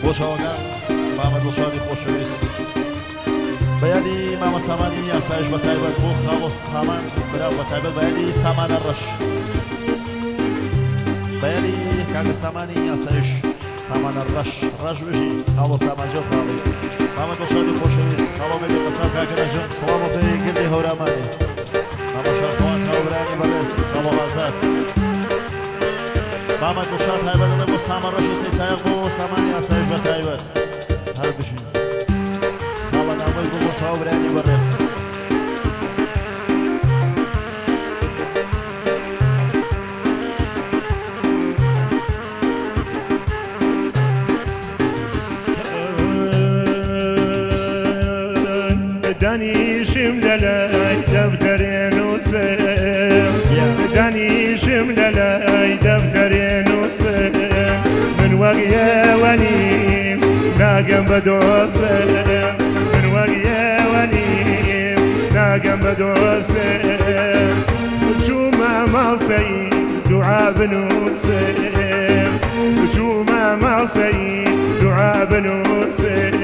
بۆچەوەکان مامە دڵشادی خۆشەویست بەیانی مامە سامانی یاسایش بە تایبەت بۆ خاڵۆ سامان برا بە تایبەت بەیانی سامانە ڕەش بەیانی کاکە سامانی یاسایش سامانە ڕەش وژی خاڵۆ سامانجە و خاڵی مامە دڵشادی خۆشەویست خاڵۆ مێدی قەساب کاکە ڕەژم سڵامە پێی گردی هەورامانی مامە شارخواز هاوبرانی بەڕێز خاڵۆ ئازاد مامە دڵشاد تایبەتەکە بۆ سامە ڕەش و سەیسایق بۆ سامانی یاسایش بە تایبەت هەر بژین خاڵە نامەی بۆ هاوبرانی بەڕێز دانيشم للاي دفترين وسم دانيشم للاي دفترين وسم من وقيا ونيم ناقم بدوسم من وقيا ونيم ناقم بدوسم شو ما معصي دعاء بنوسم شو ما معصي دعاء بنوسم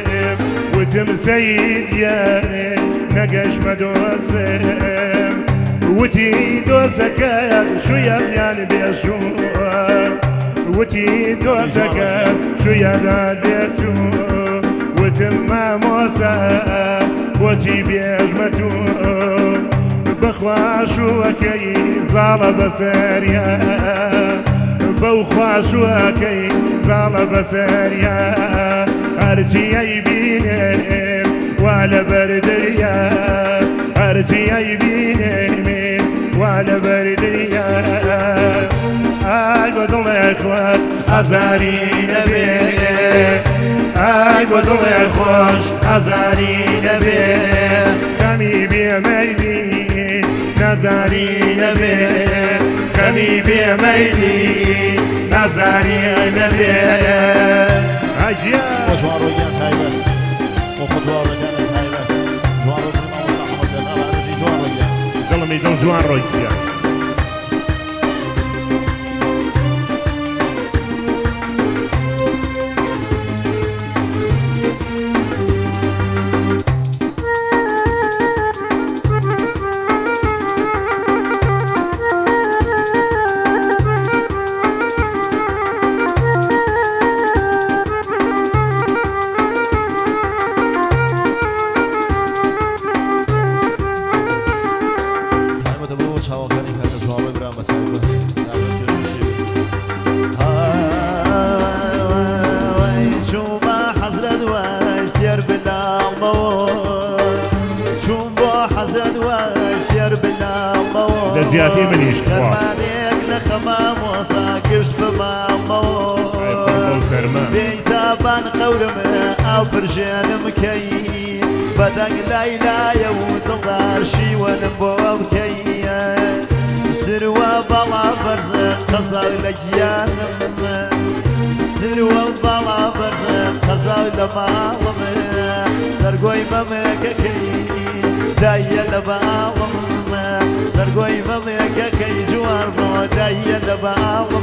وتم سيد يا نقش مدوسم وتي دوسك شو يا بيشوف وتي دوسك شو يا بيشوف وتم موسى وتي بيجمتو بخواش وكي زال بسريا بوخواش وكي زال بسريا أرسي يبيني ولا برديا أرسي يبيني ولا برديا أي بدل إخوات أزاري نبي أي بدل خوش أزاري نبي خمي بيميلي نزاري نبي خمي بيميلي نزاري نبي بۆ جوان ڕۆیگیان تایبەت بۆ خودواڕەکانت تایبەت جوان ڕۆیگیان ماوە ساحەمە سێناڵ هەرژی جوان ڕۆیگیان دڵمی دڵ جوان ڕۆیگیان زيادة منيش خرمانيك لخمام وصاكشت بمامو بيتابان قورم او برجان مكي بدق ليلى يود الدارشي ونبو بكي سروا بلا برزق قصر لكيانم سروا بلا برزق قصر لمالم سرقوي ممككي دايا لبالم سرقوي ممككي جوار دايا لبالم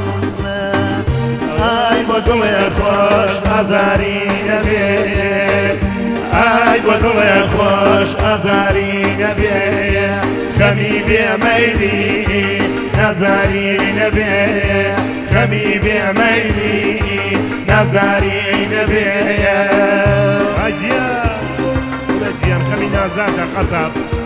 اي بدل خوش ازاري نبي اي بدل خوش ازاري نبي خمي بيميلي نزاري نبي خمي بيميلي نزاري نبي اجيان خمي نازات قصب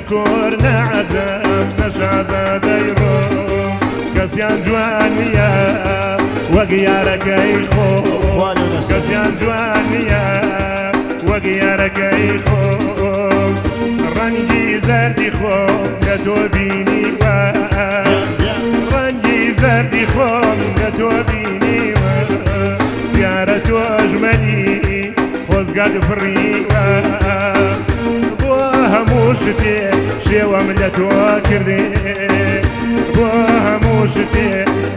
كورنا عذاب نشاز ديرو كسيان جوانيا وەگیارەکەی خۆ خوان و نەسەر کەسیان جوان نییە وەگیارەکەی خۆ ڕەنگی زەردی خۆم لە تۆ بینیوە ڕەنگی زەردی خۆم لە تۆ بینیوە دیارە تۆژمەنی خۆزگەت فڕیوە بۆ هەموو شتێ شێوەم لە تۆ کردێ بۆ هەموو شتێ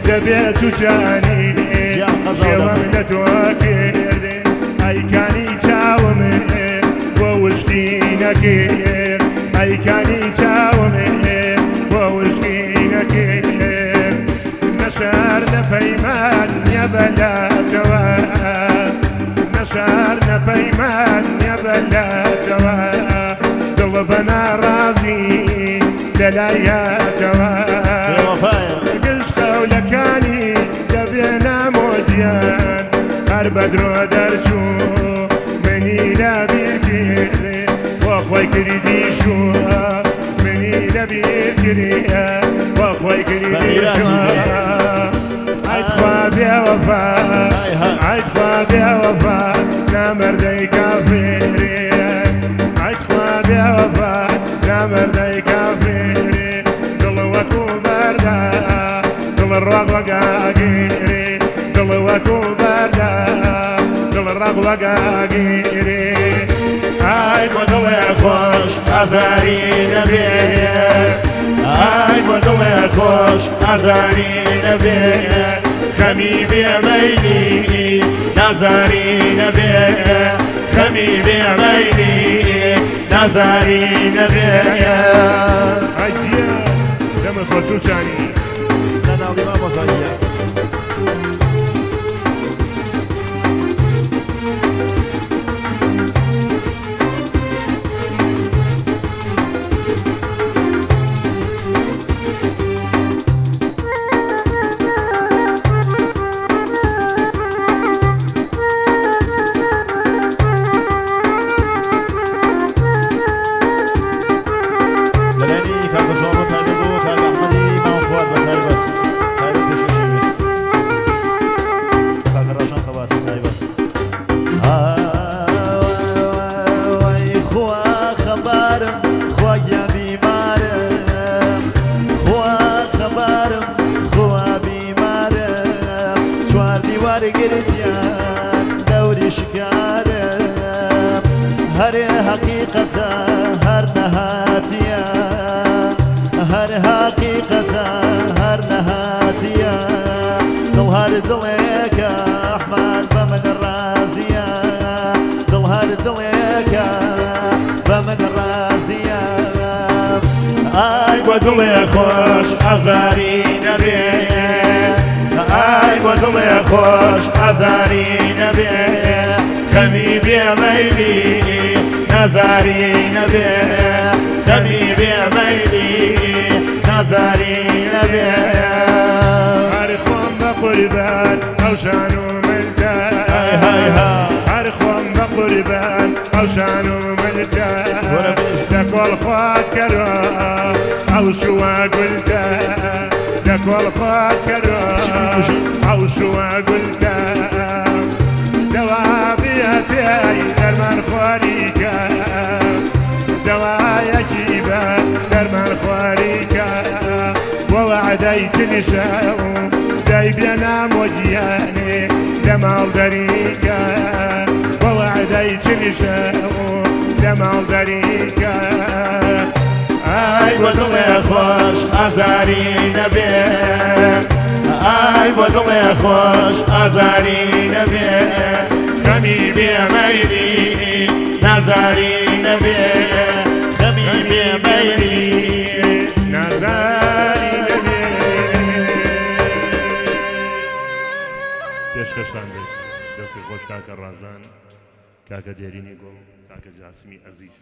دەبێت سوچانی شێوەم لە تۆ کردێ ئەیکانی چاومێ بۆ وشتی نەکرد ئەیکانی چاومێ بۆ وشتی نەکرد نەشار نەپەیمان نەبەلاتەوە نەشار نەپەیمان نەبەلاتەوە دڵ بە ناڕازی لەلایەتەوە گشتەولەکانی دەبێ نامۆدیان هەر بەدرۆ دەرچوو منی لەبیرگیرێ بۆ خۆی کردی شووە منی لەبیرگیرێ بۆ خۆی کردی شووە عیدخوا بێوەفا عیدخوا بێوەفا نامەردەی کافێرێ عیدخوا بێوەفا نامەردەی کافێرێ دڵ وەکو بەردا دڵ ڕۆق وەگاگیرێ دڵ وەکو بەردا دڵ ڕۆق وەگاگیرێ ئای بۆ دڵێ خۆش ئازاری نەبێ ئای بۆ دڵێ خۆش ئازاری نەبێ خەمی بێمەیلی نازاری نەبێ خەمی بێمەیلی نازاری نەبێ ئەیدیە دەمە خۆتوچانی لەناوی مامۆزاییە هر حقیقت هر نهاتیه هر حقیقت هر نهاتیه دل هر دلک احمد بمن رازیه دل هر دلک بمن رازیه ای با دل خوش ازاری نبی ای با دل خوش ازاری نبی خەمی بێمەیلی نازاری نەبێ خەمی بێمەیلی نازاری نەبێ هەر خۆم بە قوربان ئەوشان و مندا هەر خۆم بە قوربان ئەوشان و مندا دەکۆڵ خوات کەرۆ ئەو شووە گولدا دەکۆڵ خوات کەرۆ ئەو شووە گولدا دەوابیەتێی دەرمان خواریکە دەوایەکی بە دەرمان خواریکە بۆ وەعدەی تنیشە و دەی بێنام وەگیانێ لە ماڵدەریکە بۆ وەعدەی تنیشە و لە ماڵدەریکە ئای بۆ دڵێ خۆش ئازاری نەبێ ئای بۆ دڵێ خۆش ئازاری نەبێ خەمی بێمەیلی نازاری نەبێ خەمی بێمەیلی نازاری نەبێ پێشکەشتان بێت دەستی خۆش کاکە ڕازان کاکە دێرینی گۆڵ کاکە جاسمی عەزیز